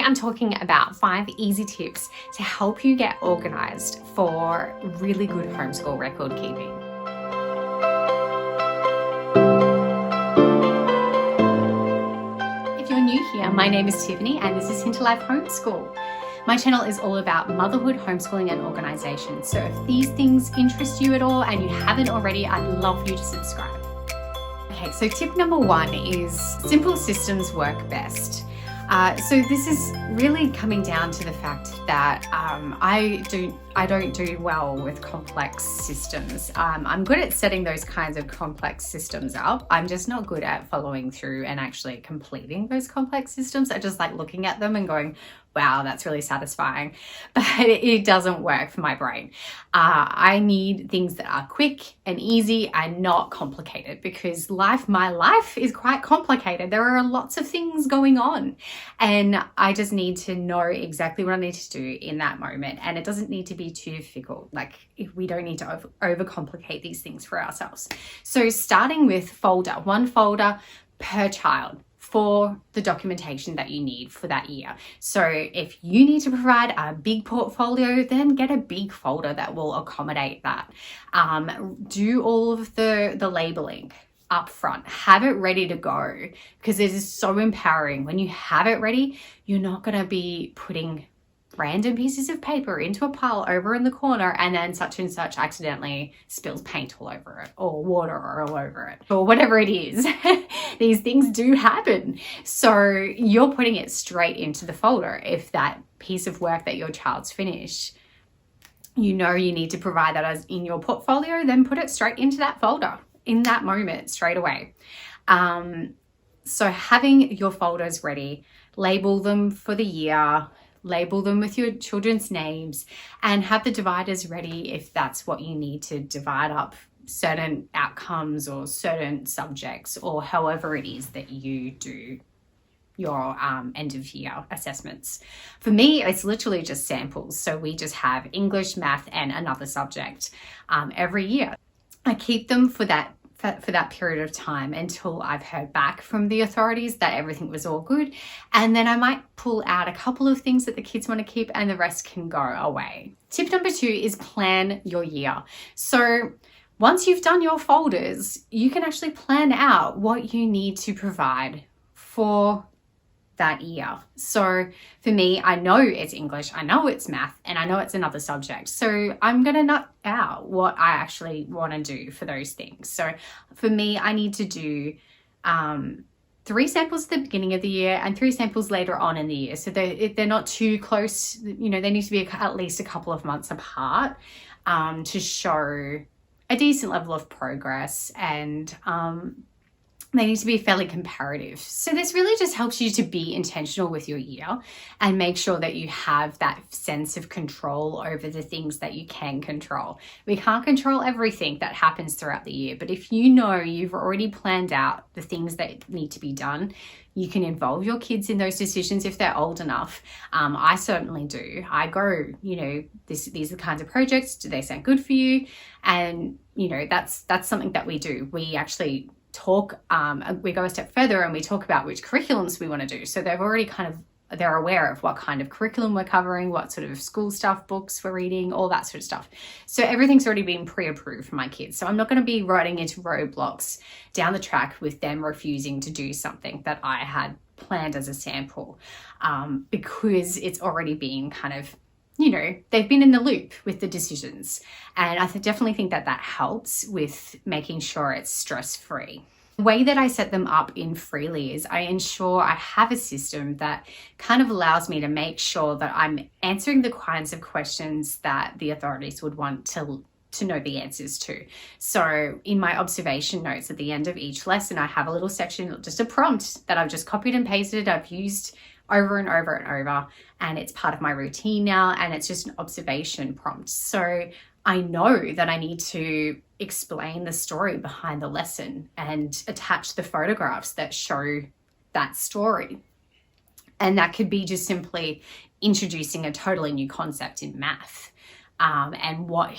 I'm talking about 5 easy tips to help you get organized for really good homeschool record keeping. If you're new here, my name is Tiffany and this is Hinterlife Homeschool. My channel is all about motherhood, homeschooling and organisation. So if these things interest you at all and you haven't already, I'd love you to subscribe. Okay, so tip number 1 is simple systems work best. So this is really coming down to the fact that I don't do well with complex systems. I'm good at setting those kinds of complex systems up. I'm just not good at following through and actually completing those complex systems. I just like looking at them and going, wow, that's really satisfying, but it doesn't work for my brain. I need things that are quick and easy and not complicated because my life is quite complicated. There are lots of things going on and I just need to know exactly what I need to do in that moment. And it doesn't need to be too difficult. Like we don't need to overcomplicate these things for ourselves. So starting with one folder per child for the documentation that you need for that year. So if you need to provide a big portfolio, then get a big folder that will accommodate that. Do all of the labeling up front. Have it ready to go because it is so empowering. When you have it ready, you're not going to be putting random pieces of paper into a pile over in the corner and then such and such accidentally spills paint all over it or water all over it or whatever it is. These things do happen. So you're putting it straight into the folder. If that piece of work that your child's finished, you know you need to provide that as in your portfolio, then put it straight into that folder in that moment straight away. So having your folders ready, label them for the year, label them with your children's names and have the dividers ready if that's what you need to divide up certain outcomes or certain subjects or however it is that you do your end of year assessments. For me, it's literally just samples. So we just have English, math and another subject every year. I keep them for that period of time until I've heard back from the authorities that everything was all good. And then I might pull out a couple of things that the kids want to keep and the rest can go away. Tip number 2 is plan your year. So once you've done your folders, you can actually plan out what you need to provide for that year. So for me, I know it's English, I know it's math, and I know it's another subject. So I'm going to nut out what I actually want to do for those things. So for me, I need to do 3 samples at the beginning of the year and 3 samples later on in the year. So they're not too close. You know, they need to be at least a couple of months apart to show a decent level of progress and they need to be fairly comparative. So this really just helps you to be intentional with your year and make sure that you have that sense of control over the things that you can control. We can't control everything that happens throughout the year, but if you know you've already planned out the things that need to be done, you can involve your kids in those decisions if they're old enough. I certainly do. I go, you know, these are the kinds of projects. Do they sound good for you? And, you know, that's something that we do. We actually talk, we go a step further and we talk about which curriculums we want to do. So they're aware of what kind of curriculum we're covering, what sort of school stuff, books we're reading, all that sort of stuff. So everything's already been pre-approved for my kids. So I'm not going to be running into roadblocks down the track with them refusing to do something that I had planned as a sample because it's already been kind of, you know, they've been in the loop with the decisions. And I definitely think that helps with making sure it's stress-free. The way that I set them up in Freely is I ensure I have a system that kind of allows me to make sure that I'm answering the kinds of questions that the authorities would want to know the answers to. So in my observation notes at the end of each lesson, I have a little section, just a prompt that I've just copied and pasted. I've used over and over and over, and it's part of my routine now, and it's just an observation prompt. So I know that I need to explain the story behind the lesson and attach the photographs that show that story. And that could be just simply introducing a totally new concept in math. and what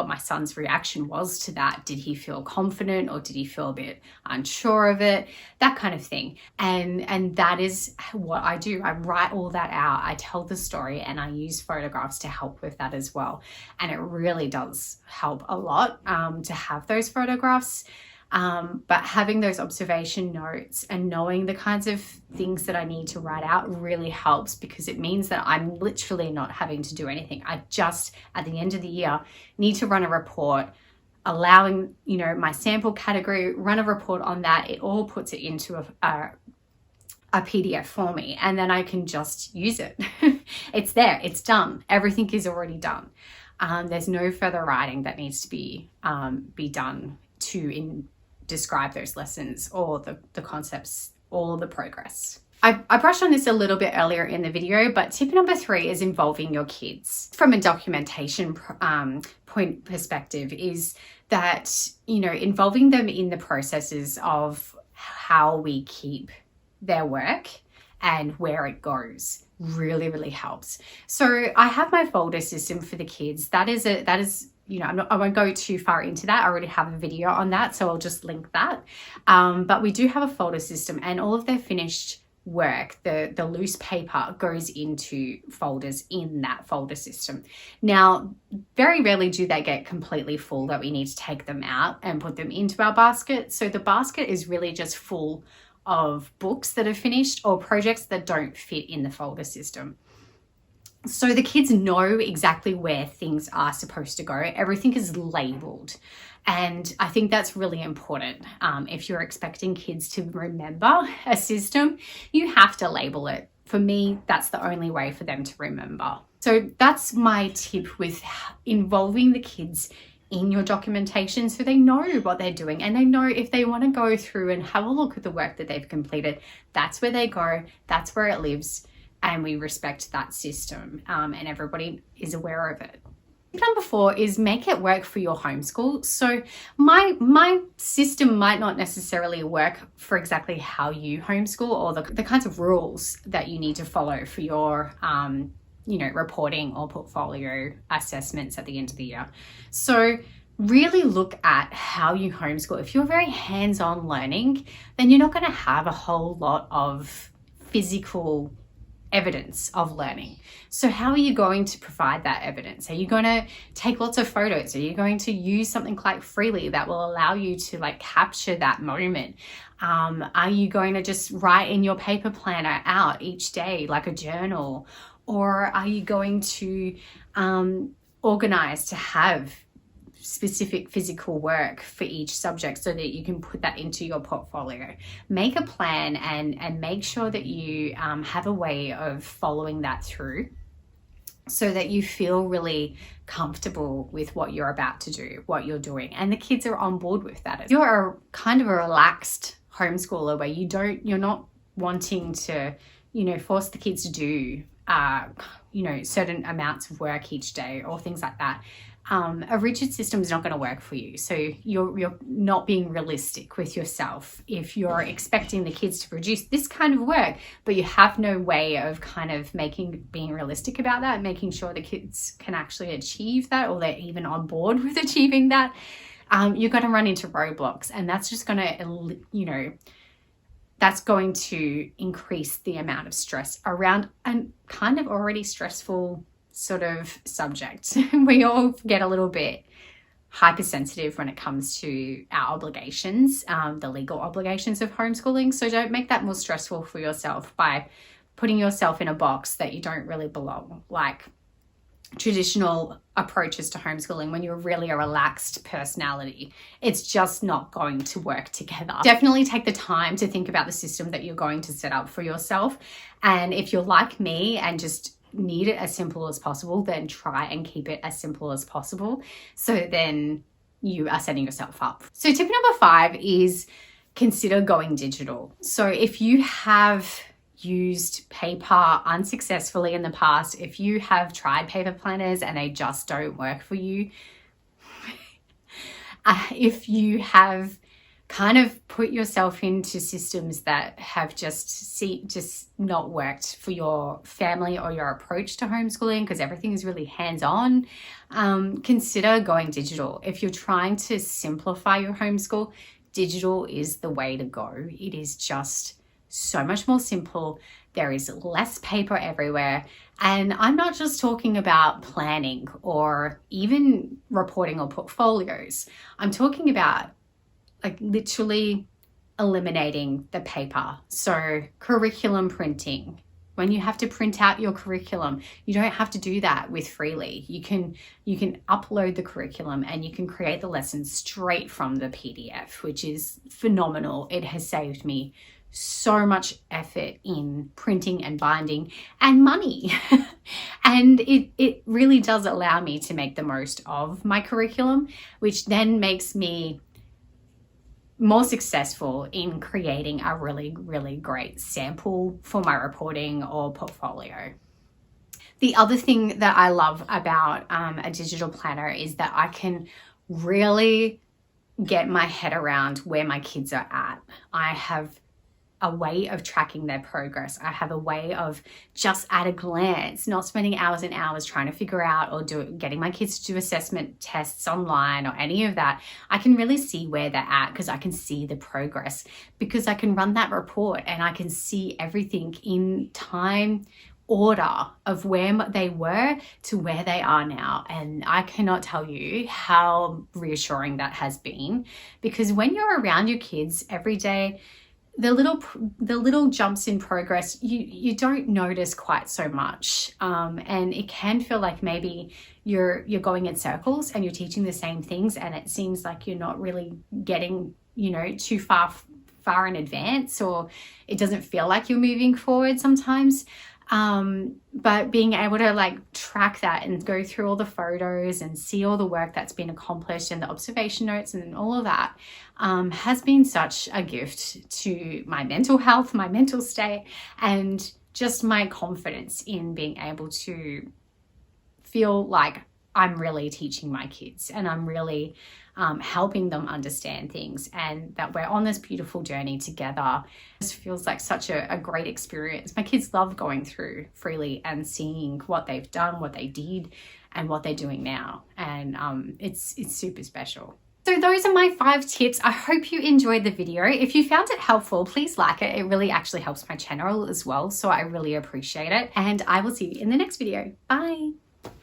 my son's reaction was to that. Did he feel confident, or did he feel a bit unsure of it? That kind of thing. And that is what I do. I write all that out. I tell the story, and I use photographs to help with that as well. And it really does help a lot to have those photographs. But having those observation notes and knowing the kinds of things that I need to write out really helps, because it means that I'm literally not having to do anything. I just, at the end of the year, need to run a report, allowing, my sample category, run a report on that. It all puts it into a PDF for me, and then I can just use it. It's there, it's done. Everything is already done. There's no further writing that needs to be done to describe those lessons or the concepts or the progress. I brushed on this a little bit earlier in the video, but tip number 3 is involving your kids. From a documentation point perspective, is that, involving them in the processes of how we keep their work and where it goes really, really helps. So I have my folder system for the kids. That is I won't go too far into that. I already have a video on that, so I'll just link that. But we do have a folder system, and all of their finished work, the loose paper, goes into folders in that folder system. Now, very rarely do they get completely full that we need to take them out and put them into our basket. So the basket is really just full of books that are finished or projects that don't fit in the folder system. So the kids know exactly where things are supposed to go. Everything is labeled. And I think that's really important. If you're expecting kids to remember a system, you have to label it. For me, that's the only way for them to remember. So that's my tip with involving the kids in your documentation, so they know what they're doing, and they know if they want to go through and have a look at the work that they've completed, that's where they go, that's where it lives. And we respect that system, and everybody is aware of it. Number 4 is make it work for your homeschool. So my system might not necessarily work for exactly how you homeschool, or the kinds of rules that you need to follow for your reporting or portfolio assessments at the end of the year. So really look at how you homeschool. If you're very hands-on learning, then you're not going to have a whole lot of physical evidence of learning. So how are you going to provide that evidence? Are you going to take lots of photos? Are you going to use something like Freely that will allow you to capture that moment? Are you going to just write in your paper planner out each day like a journal? Or are you going to organize to have specific physical work for each subject so that you can put that into your portfolio? Make a plan and make sure that you have a way of following that through, so that you feel really comfortable with what you're about to do, what you're doing, and the kids are on board with that. You're a kind of a relaxed homeschooler where you're not wanting to, force the kids to do, certain amounts of work each day or things like that. A rigid system is not going to work for you. So you're not being realistic with yourself if you're expecting the kids to produce this kind of work, but you have no way of kind of being realistic about that, making sure the kids can actually achieve that, or they're even on board with achieving that. You're going to run into roadblocks, and that's just going to, that's going to increase the amount of stress around a kind of already stressful sort of subject. We all get a little bit hypersensitive when it comes to our obligations, the legal obligations of homeschooling. So don't make that more stressful for yourself by putting yourself in a box that you don't really belong, like traditional approaches to homeschooling when you're really a relaxed personality. It's just not going to work together. Definitely take the time to think about the system that you're going to set up for yourself. And if you're like me and just need it as simple as possible, then try and keep it as simple as possible. So then you are setting yourself up. So tip number 5 is consider going digital. So if you have used paper unsuccessfully in the past, if you have tried paper planners and they just don't work for you, if you have kind of put yourself into systems that have just not worked for your family or your approach to homeschooling, because everything is really hands-on, consider going digital. If you're trying to simplify your homeschool, digital is the way to go. It is just so much more simple. There is less paper everywhere. And I'm not just talking about planning or even reporting or portfolios. I'm talking about like literally eliminating the paper. So curriculum printing. When you have to print out your curriculum, you don't have to do that with Freely. You can upload the curriculum and you can create the lessons straight from the PDF, which is phenomenal. It has saved me so much effort in printing and binding and money. And it really does allow me to make the most of my curriculum, which then makes me more successful in creating a really, really great sample for my reporting or portfolio. The other thing that I love about a digital planner is that I can really get my head around where my kids are at. I have a way of tracking their progress. I have a way of just at a glance, not spending hours and hours trying to figure out or getting my kids to do assessment tests online or any of that. I can really see where they're at because I can see the progress, because I can run that report and I can see everything in time order of where they were to where they are now. And I cannot tell you how reassuring that has been, because when you're around your kids every day, the little jumps in progress, you don't notice quite so much, and it can feel like maybe you're going in circles and you're teaching the same things, and it seems like you're not really getting too far in advance, or it doesn't feel like you're moving forward sometimes. But being able to like track that and go through all the photos and see all the work that's been accomplished and the observation notes and all of that has been such a gift to my mental health, my mental state, and just my confidence in being able to feel like I'm really teaching my kids and I'm really helping them understand things, and that we're on this beautiful journey together. It feels like such a great experience. My kids love going through Freely and seeing what they've done, what they did, and what they're doing now. And it's super special. So those are my 5 tips. I hope you enjoyed the video. If you found it helpful, please like it. It really actually helps my channel as well. So I really appreciate it. And I will see you in the next video. Bye.